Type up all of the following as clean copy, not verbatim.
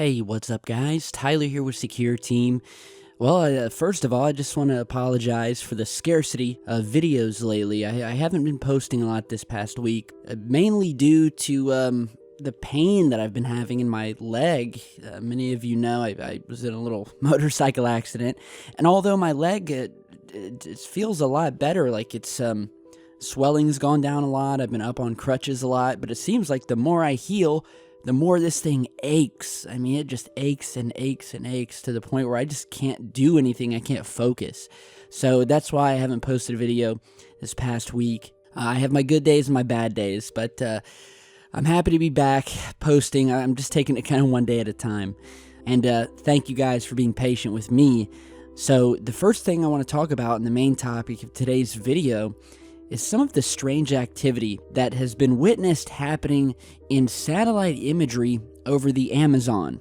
Hey, what's up, guys? Tyler here with Secureteam. Well, first of all, I just want to apologize for the scarcity of videos lately. I haven't been posting a lot this past week, mainly due to the pain that I've been having in my leg. Many of you know I was in a little motorcycle accident, and although my leg it feels a lot better, like it's swelling's gone down a lot. I've been up on crutches a lot, but it seems like the more I heal, the more this thing aches. I mean, it just aches and aches and aches to the point where I just can't do anything. I can't focus. So that's why I haven't posted a video this past week. I have my good days and my bad days, but I'm happy to be back posting. I'm just taking it kind of one day at a time. And thank you guys for being patient with me. So the first thing I want to talk about in the main topic of today's video is some of the strange activity that has been witnessed happening in satellite imagery over the Amazon.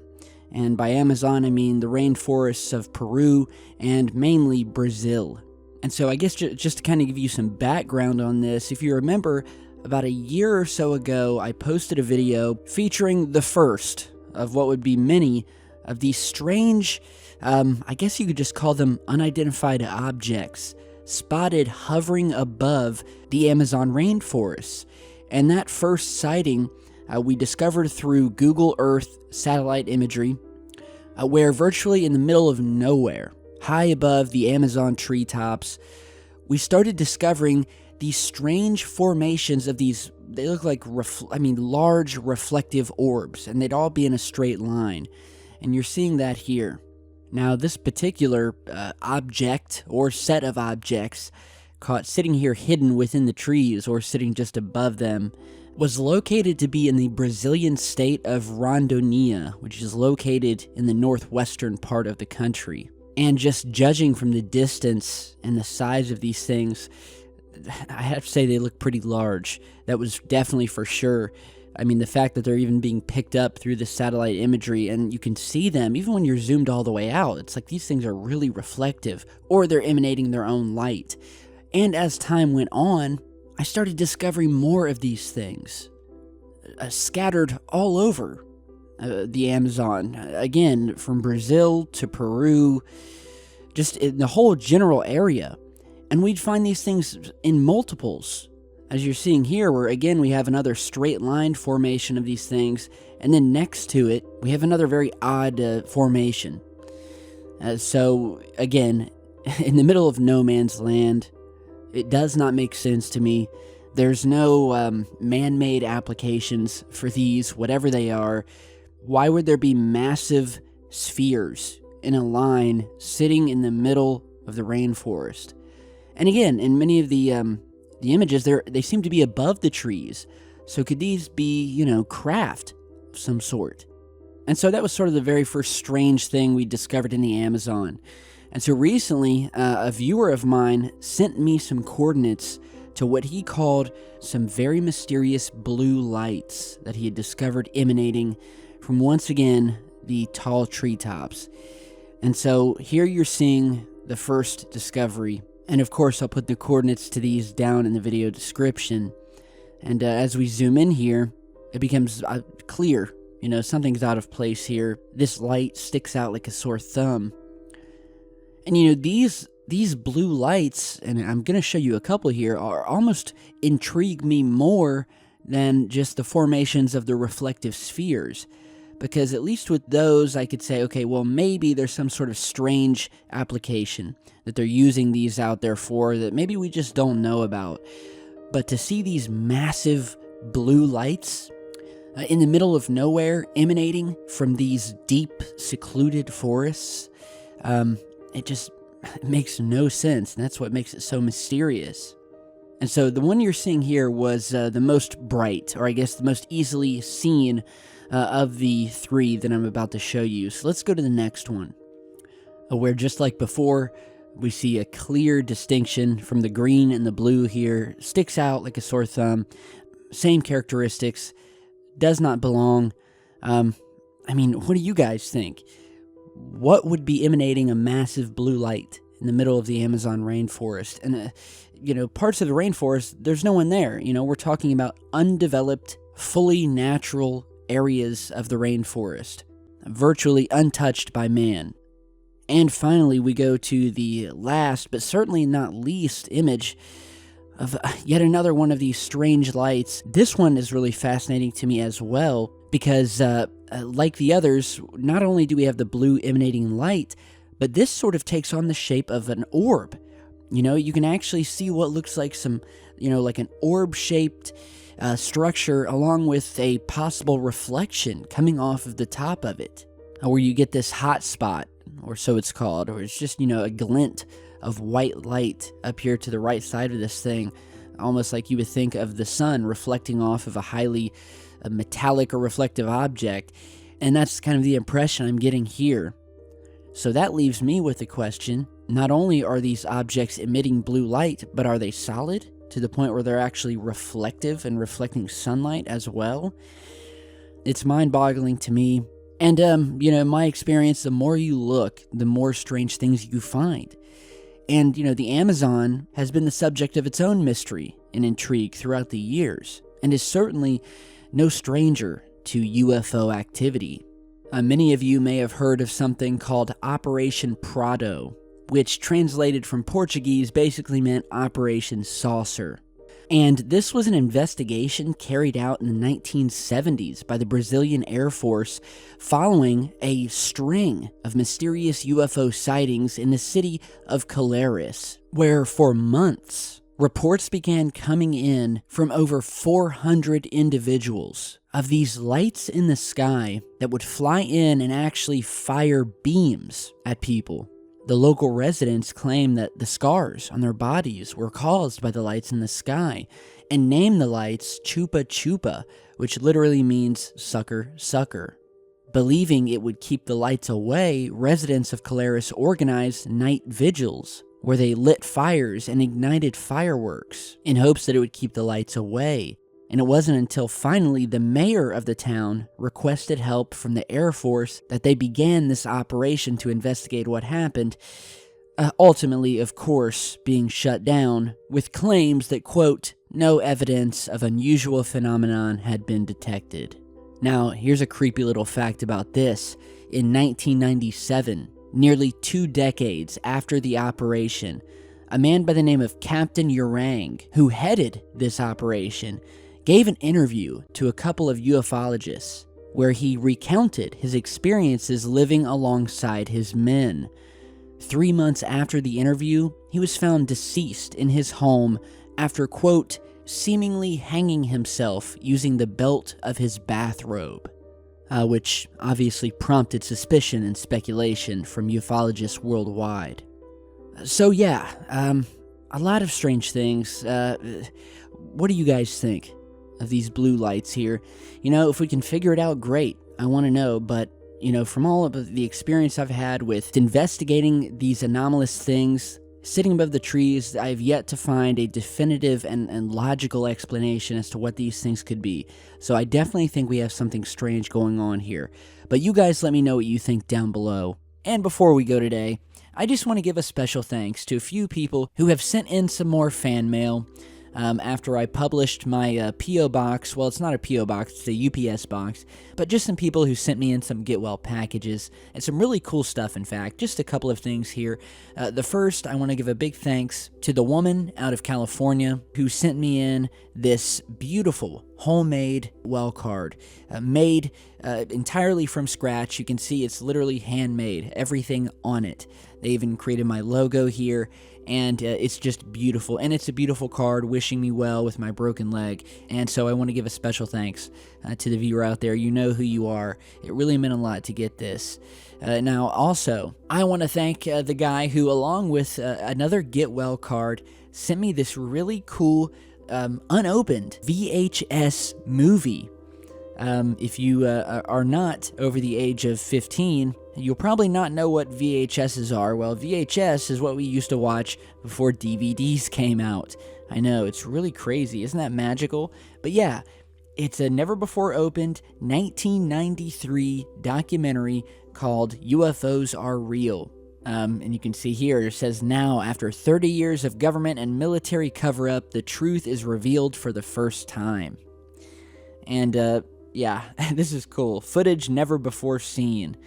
And by Amazon, I mean the rainforests of Peru and mainly Brazil. And so I guess just to kind of give you some background on this, if you remember, about a year or so ago, I posted a video featuring the first of what would be many of these strange, I guess you could just call them unidentified objects, spotted hovering above the Amazon rainforests. And that first sighting we discovered through Google Earth satellite imagery, where virtually in the middle of nowhere, high above the Amazon treetops, we started discovering these strange formations of these, they look like large reflective orbs, and they'd all be in a straight line. And you're seeing that here. Now, this particular object, or set of objects, caught sitting here hidden within the trees or sitting just above them, was located to be in the Brazilian state of Rondônia, which is located in the northwestern part of the country. And just judging from the distance and the size of these things, I have to say they look pretty large. That was definitely for sure. I mean, the fact that they're even being picked up through the satellite imagery and you can see them even when you're zoomed all the way out. It's like these things are really reflective, or they're emanating their own light. And as time went on, I started discovering more of these things scattered all over the Amazon. Again, from Brazil to Peru, just in the whole general area. And we'd find these things in multiples. As you're seeing here, where again we have another straight line formation of these things, and then next to it we have another very odd formation. So again, in the middle of no man's land, it does not make sense to me. There's no man-made applications for these, whatever they are. Why would there be massive spheres in a line sitting in the middle of the rainforest? And again, in many of the images, they seem to be above the trees. So could these be, craft of some sort? And so that was sort of the very first strange thing we discovered in the Amazon. And so recently, a viewer of mine sent me some coordinates to what he called some very mysterious blue lights that he had discovered emanating from, once again, the tall treetops. And so here you're seeing the first discovery. And of course, I'll put the coordinates to these down in the video description. And as we zoom in here, it becomes clear, something's out of place here. This light sticks out like a sore thumb. And these blue lights, and I'm going to show you a couple here, are almost intrigue me more than just the formations of the reflective spheres. Because at least with those, I could say, okay, well, maybe there's some sort of strange application that they're using these out there for that maybe we just don't know about. But to see these massive blue lights in the middle of nowhere emanating from these deep, secluded forests, it just makes no sense, and that's what makes it so mysterious. And so the one you're seeing here was the most bright, or I guess the most easily seen of the three that I'm about to show you. So let's go to the next one, where just like before, we see a clear distinction from the green and the blue here. Sticks out like a sore thumb. Same characteristics. Does not belong. What do you guys think? What would be emanating a massive blue light in the middle of the Amazon rainforest? And, parts of the rainforest, there's no one there. We're talking about undeveloped, fully natural areas of the rainforest. virtually untouched by man. And finally, we go to the last, but certainly not least, image of yet another one of these strange lights. This one is really fascinating to me as well, because like the others, not only do we have the blue emanating light, but this sort of takes on the shape of an orb. You know, you can actually see what looks like some, like an orb-shaped structure, along with a possible reflection coming off of the top of it, where you get this hot spot, or so it's called, or it's just, a glint of white light up here to the right side of this thing, almost like you would think of the sun reflecting off of a highly metallic or reflective object, and that's kind of the impression I'm getting here. So that leaves me with the question, not only are these objects emitting blue light, but are they solid to the point where they're actually reflective and reflecting sunlight as well? It's mind-boggling to me. And, in my experience, the more you look, the more strange things you find. And, the Amazon has been the subject of its own mystery and intrigue throughout the years, and is certainly no stranger to UFO activity. Many of you may have heard of something called Operation Prado, which translated from Portuguese basically meant Operation Saucer. And this was an investigation carried out in the 1970s by the Brazilian Air Force following a string of mysterious UFO sightings in the city of Colares, where for months, reports began coming in from over 400 individuals of these lights in the sky that would fly in and actually fire beams at people. The local residents claim that the scars on their bodies were caused by the lights in the sky, and named the lights Chupa Chupa, which literally means sucker, sucker. Believing it would keep the lights away, residents of Colares organized night vigils, where they lit fires and ignited fireworks in hopes that it would keep the lights away. And it wasn't until finally the mayor of the town requested help from the Air Force that they began this operation to investigate what happened, ultimately, of course, being shut down with claims that, quote, no evidence of unusual phenomenon had been detected. Now, here's a creepy little fact about this. In 1997, nearly 2 decades after the operation, a man by the name of Captain Urang, who headed this operation, gave an interview to a couple of ufologists where he recounted his experiences living alongside his men. 3 months after the interview, he was found deceased in his home after, quote, seemingly hanging himself using the belt of his bathrobe, which obviously prompted suspicion and speculation from ufologists worldwide. So yeah, a lot of strange things. What do you guys think of these blue lights here? If we can figure it out, great. I want to know, but, from all of the experience I've had with investigating these anomalous things, sitting above the trees, I've yet to find a definitive and logical explanation as to what these things could be. So I definitely think we have something strange going on here. But you guys let me know what you think down below. And before we go today, I just want to give a special thanks to a few people who have sent in some more fan mail. After I published my P.O. box, well, it's not a P.O. box, it's a UPS box, but just some people who sent me in some get well packages, and some really cool stuff, in fact. Just a couple of things here. The first, I want to give a big thanks to the woman out of California who sent me in this beautiful homemade well card, made entirely from scratch. You can see it's literally handmade, everything on it. They even created my logo here, and it's just beautiful. And it's a beautiful card wishing me well with my broken leg. And so I want to give a special thanks to the viewer out there. You know who you are. It really meant a lot to get this. Now, also, I want to thank the guy who, along with another Get Well card, sent me this really cool unopened VHS movie. If you are not over the age of 15, you'll probably not know what VHSs are. Well, VHS is what we used to watch before DVDs came out. I know, it's really crazy. Isn't that magical? But yeah, it's a never-before-opened 1993 documentary called UFOs Are Real. And you can see here, it says, now, after 30 years of government and military cover-up, the truth is revealed for the first time. And Yeah, this is cool. Footage never before seen.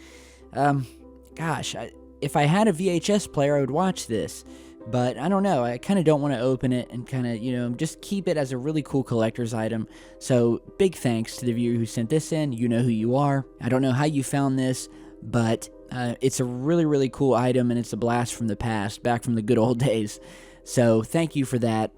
Gosh, if I had a VHS player, I would watch this. But I don't know, I kind of don't want to open it and kind of, just keep it as a really cool collector's item. So big thanks to the viewer who sent this in. You know who you are. I don't know how you found this, but it's a really, really cool item, and it's a blast from the past, back from the good old days. So thank you for that.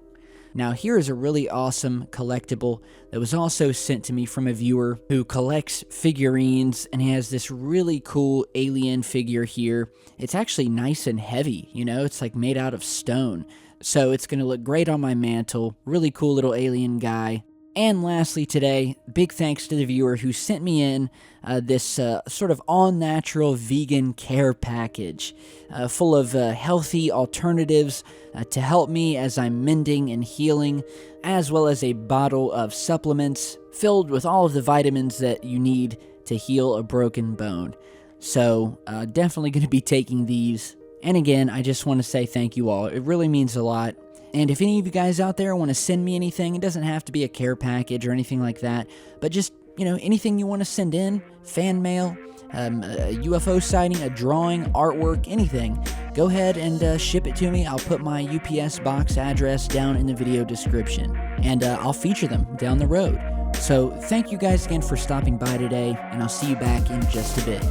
Now here is a really awesome collectible that was also sent to me from a viewer who collects figurines, and he has this really cool alien figure here. It's actually nice and heavy, it's like made out of stone. So it's going to look great on my mantle. Really cool little alien guy. And lastly today, big thanks to the viewer who sent me in this sort of all-natural vegan care package full of healthy alternatives to help me as I'm mending and healing, as well as a bottle of supplements filled with all of the vitamins that you need to heal a broken bone. So definitely going to be taking these. And again, I just want to say thank you all. It really means a lot. And if any of you guys out there want to send me anything, it doesn't have to be a care package or anything like that, but just, anything you want to send in, fan mail, a UFO sighting, a drawing, artwork, anything, go ahead and ship it to me. I'll put my UPS box address down in the video description, and I'll feature them down the road. So thank you guys again for stopping by today, and I'll see you back in just a bit.